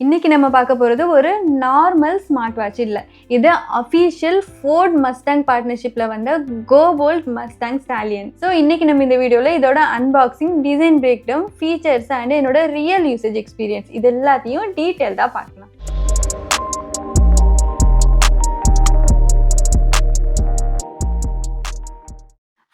இன்னைக்கு நம்ம பார்க்க போகிறது ஒரு நார்மல் ஸ்மார்ட் வாட்ச் இல்லை, இது அஃபீஷியல் ஃபோர்ட் மஸ்டாங் பார்ட்னர்ஷிப்பில் வந்த கோபோல்ட் மஸ்டாங் ஸ்டாலியன். ஸோ இன்னைக்கு நம்ம இந்த வீடியோவில் இதோட unboxing, design break down, features and என்னோட ரியல் யூசேஜ் எக்ஸ்பீரியன்ஸ் இது எல்லாத்தையும் டீட்டெயில்டாக பார்க்கலாம்.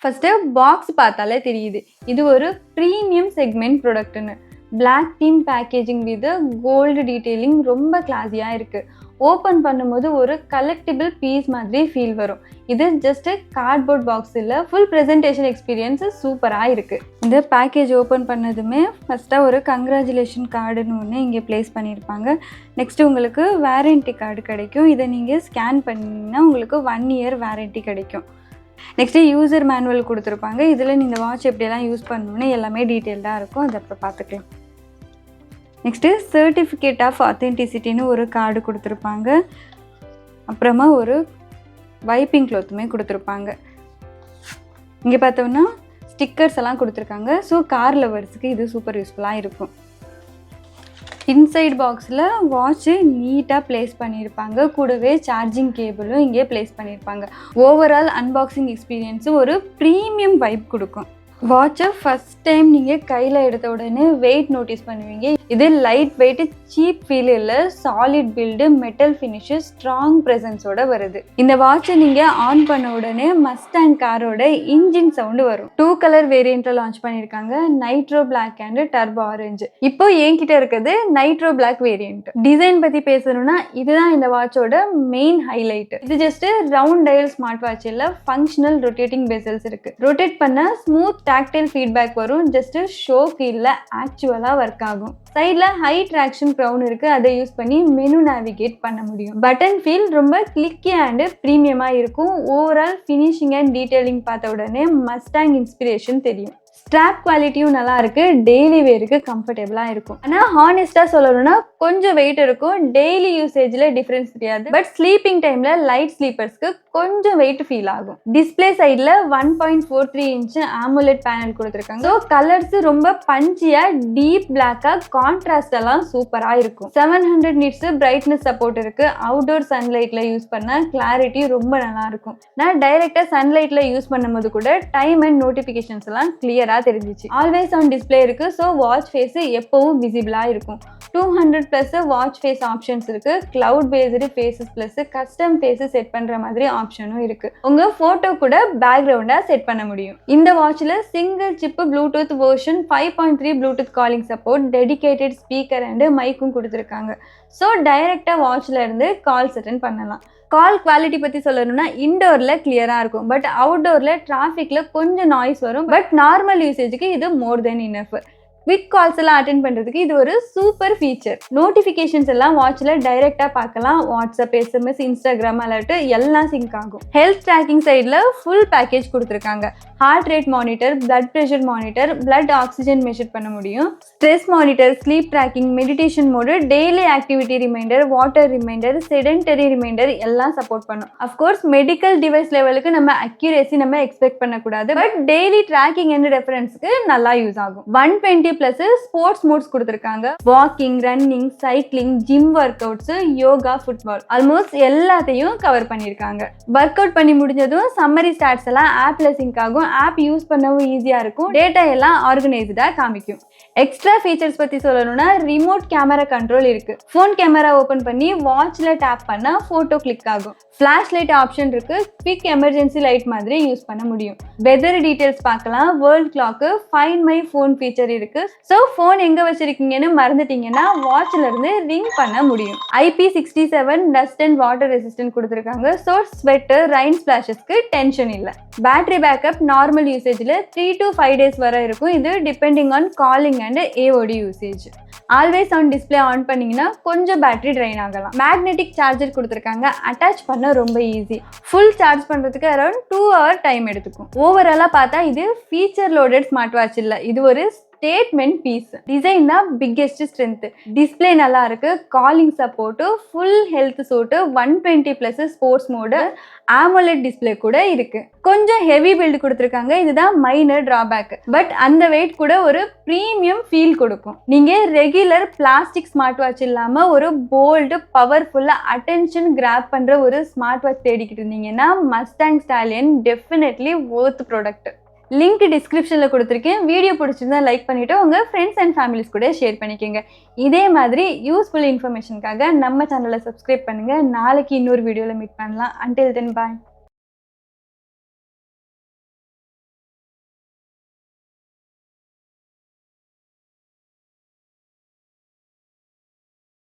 ஃபஸ்ட்டு பாக்ஸ் பார்த்தாலே தெரியுது இது ஒரு ப்ரீமியம் செக்மெண்ட் ப்ராடக்ட்னு. Black theme packaging with gold detailing ரொம்ப கிளாஸியாக இருக்குது. ஓப்பன் பண்ணும்போது ஒரு கலெக்டிபிள் பீஸ் மாதிரி ஃபீல் வரும். இது ஜஸ்ட்டு கார்ட்போர்ட் பாக்ஸ் இல்லை, ஃபுல் ப்ரெசன்டேஷன் எக்ஸ்பீரியன்ஸு சூப்பராக இருக்குது. இந்த பேக்கேஜ் ஓப்பன் பண்ணதுமே ஃபஸ்ட்டாக ஒரு கங்க்ராச்சுலேஷன் கார்டுன்னு ஒன்று இங்கே ப்ளேஸ் பண்ணியிருப்பாங்க. நெக்ஸ்ட்டு உங்களுக்கு வாரண்ட்டி கார்டு கிடைக்கும். இதை நீங்கள் ஸ்கேன் பண்ணிங்கன்னா உங்களுக்கு 1 year வாரண்ட்டி கிடைக்கும். நெக்ஸ்ட்டு யூசர் மேனுவல் கொடுத்துருப்பாங்க. இதில் நீங்கள் வாட்ச் எப்படியெல்லாம் யூஸ் பண்ணணுன்னு எல்லாமே டீட்டெயில்டாக இருக்கும், அதை அப்புறம் பார்த்துக்கலாம். நெக்ஸ்ட்டு சர்டிஃபிகேட் ஆஃப் ஆத்தென்டிசிட்டின்னு ஒரு கார்டு கொடுத்துருப்பாங்க. அப்புறமா ஒரு வைப்பிங் க்ளாத்துமே கொடுத்துருப்பாங்க. இங்கே பார்த்தோம்னா ஸ்டிக்கர்ஸ் எல்லாம் கொடுத்துருக்காங்க. ஸோ கார் லவர்ஸுக்கு இது சூப்பர் யூஸ்ஃபுல்லாக இருக்கும். இன்சைட் பாக்ஸில் வாட்ச்சு நீட்டாக ப்ளேஸ் பண்ணியிருப்பாங்க. கூடவே சார்ஜிங் கேபிளும் இங்கே ப்ளேஸ் பண்ணியிருப்பாங்க. ஓவரால் அன்பாக்சிங் எக்ஸ்பீரியன்ஸும் ஒரு ப்ரீமியம் வைப் கொடுக்கும். வாட்சை ஃபஸ்ட் டைம் நீங்கள் கையில் எடுத்த உடனே வெயிட் நோட்டீஸ் பண்ணுவீங்க. இது லைட் வெயிட், சீப் ஃபீல் இல்லை, solid build, metal finish, strong ப்ரெசன்ஸோட வருது. இந்த வாட்சை நீங்கள் ஆன் பண்ண உடனே மஸ்டாங் காரோட இன்ஜின் சவுண்டு வரும். 2 color வேரியண்ட்டில் லான்ச் பண்ணியிருக்காங்க, Nitro Black and Turbo Orange. இப்போ என்கிட்ட இருக்கிறது நைட்ரோ பிளாக் வேரியண்ட். டிசைன் பற்றி பேசணும்னா இதுதான் இந்த வாட்சோட மெயின் ஹைலைட். இது just round dial smart watch இல்லை, ஃபங்க்ஷனல் ரொட்டேட்டிங் பெசல்ஸ் இருக்குது. ரொட்டேட் பண்ண ஸ்மூத் டாக்டைல் ஃபீட்பேக் வரும். ஜஸ்ட் ஷோக்கு இல்லை, ஆக்சுவலாக ஒர்க் ஆகும். சைடில் ஹை ட்ராக்ஷன் க்ரௌன் இருக்குது, அதை யூஸ் பண்ணி மெனு நேவிகேட் பண்ண முடியும். பட்டன் ஃபீல் ரொம்ப கிளிக்கி அண்ட் ப்ரீமியமாக இருக்கும். ஓவரால் ஃபினிஷிங் அண்ட் டீட்டெயிலிங் பார்த்த உடனே மஸ்டாங் இன்ஸ்பிரேஷன் தெரியும். ஸ்ட்ராப் குவாலிட்டியும் நல்லா இருக்கு, டெய்லி வேருக்கு கம்ஃபர்டபுளாக இருக்கும். ஆனால் ஹானஸ்டாக சொல்லணும்னா கொஞ்சம் வெயிட் இருக்கும். டெய்லி யூசேஜில் டிஃப்ரென்ஸ் தெரியாது, பட் ஸ்லீப்பிங் டைமில் லைட் ஸ்லீப்பர்ஸ்க்கு கொஞ்சம் வெயிட் ஃபீல் ஆகும். டிஸ்பிளே சைடில் 1.43 inch AMOLED பேனல் கொடுத்துருக்காங்க. ஸோ கலர்ஸ் ரொம்ப பஞ்சியாக, டீப் பிளாக்காக, கான்ட்ராஸ்ட் எல்லாம் சூப்பராக இருக்கும். 700 nits பிரைட்னஸ் சப்போர்ட் இருக்கு. அவுட்டோர் சன்லைட்டில் யூஸ் பண்ண கிளாரிட்டி ரொம்ப நல்லா இருக்கும். நான் டைரெக்டாக சன்லைட்டில் யூஸ் பண்ணும்போது கூட டைம் அண்ட் நோட்டிஃபிகேஷன்ஸ் எல்லாம் கிளியராக தெரிஞ்சிச்சு. ஆல்வேஸ் ஆன் டிஸ்பிளே இருக்கு. ஸோ வாட்ச் ஃபேஸ் எப்பவும் விசிபிளாக இருக்கும். 200+ வாட்ச் ஃபேஸ் ஆப்ஷன்ஸ் இருக்கு. Cloud based faces plus custom face set பண்ற மாதிரி ஆப்ஷனும் இருக்கு. உங்க போட்டோ கூட பேக்ரவுண்டா செட் பண்ண முடியும். இந்த வாட்ச்ல single chip Bluetooth version 5.3 Bluetooth calling support, dedicated speaker and மைக்கும் கொடுத்துருக்காங்க. ஸோ டைரக்டா வாட்ச்ல இருந்து கால்ஸ் அட்டெண்ட் பண்ணலாம். கால் குவாலிட்டி பற்றி சொல்லணும்னா இன்டோரில் கிளியராக இருக்கும், பட் அவுட்டோரில் டிராஃபிக்கில் கொஞ்சம் நாய்ஸ் வரும். பட் நார்மல் யூசேஜுக்கு இது மோர் தென் இனஃப். குவிக் கால்ஸ் எல்லாம் அட்டென்ட் பண்ணுறதுக்கு இது ஒரு சூப்பர் ஃபீச்சர். நோட்டிஃபிகேஷன்ஸ் எல்லாம் வாட்சில் டைரெக்டாக பார்க்கலாம். வாட்ஸ்அப், SMS, இன்ஸ்டாகிராம் அலர்ட் எல்லாம் சிங்க் ஆகும். ஹெல்த் ட்ராக்கிங் சைடில் ஃபுல் பேக்கேஜ் கொடுத்துருக்காங்க. Heart rate monitor, blood pressure monitor, blood oxygen measure பண்ண முடியும். Stress monitor, sleep tracking, meditation mode, daily activity reminder, water reminder, sedentary reminder எல்லாம் support பண்ணும். Of course medical device லெவலுக்கு நம்ம accuracy நம்ம expect பண்ணக்கூடாது, பட் டெய்லி ட்ராக்கிங் அண்ட் ரெஃபரன்ஸ்க்கு நல்லா யூஸ் ஆகும். 120+ ஸ்போர்ட்ஸ் மோட்ஸ் கொடுத்துருக்காங்க. Walking, running, cycling, gym work outs, yoga, football almost எல்லாத்தையும் கவர் பண்ணியிருக்காங்க. ஒர்க் அவுட் பண்ணி முடிஞ்சதும் சம்மரி ஸ்டாட்ஸ் எல்லாம் ஆப்ல சிங்க் ஆகும். ஆப் யூஸ் பண்ணவும் ஈஸியாக இருக்கும். டேட்டா எல்லாம் ஆர்கனைஸ்டாக காமிக்கும். எக்ஸ்ட்ரா ஃபீச்சர்ஸ் பற்றி சொல்லணும்னா ரிமோட் கேமரா கண்ட்ரோல் இருக்கு. ஃபோன் கேமரா ஓப்பன் பண்ணி வாட்ச்ல டேப் பண்ணா ஃபோட்டோ கிளிக் ஆகும். ஃப்ளாஷ் லைட் ஆப்ஷன் இருக்கு. குவிக் எமர்ஜென்சி லைட் மாதிரி யூஸ் பண்ண முடியும். வெதர் டீடைல்ஸ் பார்க்கலாம். World clock, find my phone feature இருக்கு. ஸோ ஃபோன் எங்கே வச்சிருக்கீங்கன்னு மறந்துட்டீங்கன்னா வாட்ச்ல இருந்து ரிங் பண்ண முடியும். IP67 dust and water resistant கொடுத்துருக்காங்க. ஸோ ஸ்வெட்டர், ரெயின் ஸ்பிளாஷஸ்க்கு டென்ஷன் இல்லை. பேட்டரி பேக்கப் நார்மல் யூசேஜில் 3 to 5 days வரை இருக்கும். இது depending on calling and AOD usage. Always on display on பண்ணீங்கன்னா கொஞ்சம் பேட்டரி ட்ரைன் ஆகலாம். மேக்னெட்டிக் சார்ஜர் கொடுத்துருக்காங்க. அட்டாச் பண்ண ரொம்ப ஈஸி. ஃபுல் சார்ஜ் பண்ணுறதுக்கு அரௌண்ட் 2 hour டைம் எடுத்துக்கும். ஓவராலாக பார்த்தா இது ஃபீச்சர் லோடட் ஸ்மார்ட் வாட்ச் இல்லை, இது ஒரு ஸ்டேட்மெண்ட் பீஸ். டிசைன் தான் பிக்கெஸ்ட் ஸ்ட்ரென்த். டிஸ்பிளே நல்லா இருக்கு, calling support, full health suite, 120+ sports mode, AMOLED display கூட இருக்கு. கொஞ்சம் ஹெவி பில்ட் கொடுத்துருக்காங்க, இதுதான் மைனர் டிராபேக். பட் அந்த வெயிட் கூட ஒரு ப்ரீமியம் ஃபீல் கொடுக்கும். நீங்க ரெகுலர் பிளாஸ்டிக் ஸ்மார்ட் வாட்ச் இல்லாம ஒரு போல்டு பவர்ஃபுல்லா அட்டென்ஷன் கிராப் பண்ற ஒரு ஸ்மார்ட் வாட்ச் தேடிக்கிட்டு இருந்தீங்கன்னா Mustang stallion definitely Worth product. Link டிஸ்கிரிப்ஷனில் கொடுத்துருக்கேன். வீடியோ பிடிச்சிருந்தா லைக் பண்ணிவிட்டு உங்கள் ஃப்ரெண்ட்ஸ் அண்ட் ஃபேமிலிஸ் கூட ஷேர் பண்ணிக்கோங்க. இதே மாதிரி யூஸ்ஃபுல் இன்ஃபர்மேஷனுக்காக நம்ம சேனலை சப்ஸ்கிரைப் பண்ணுங்கள். நாளைக்கு இன்னொரு வீடியோவில் மீட் பண்ணலாம். அன்டில் தென் பாய்.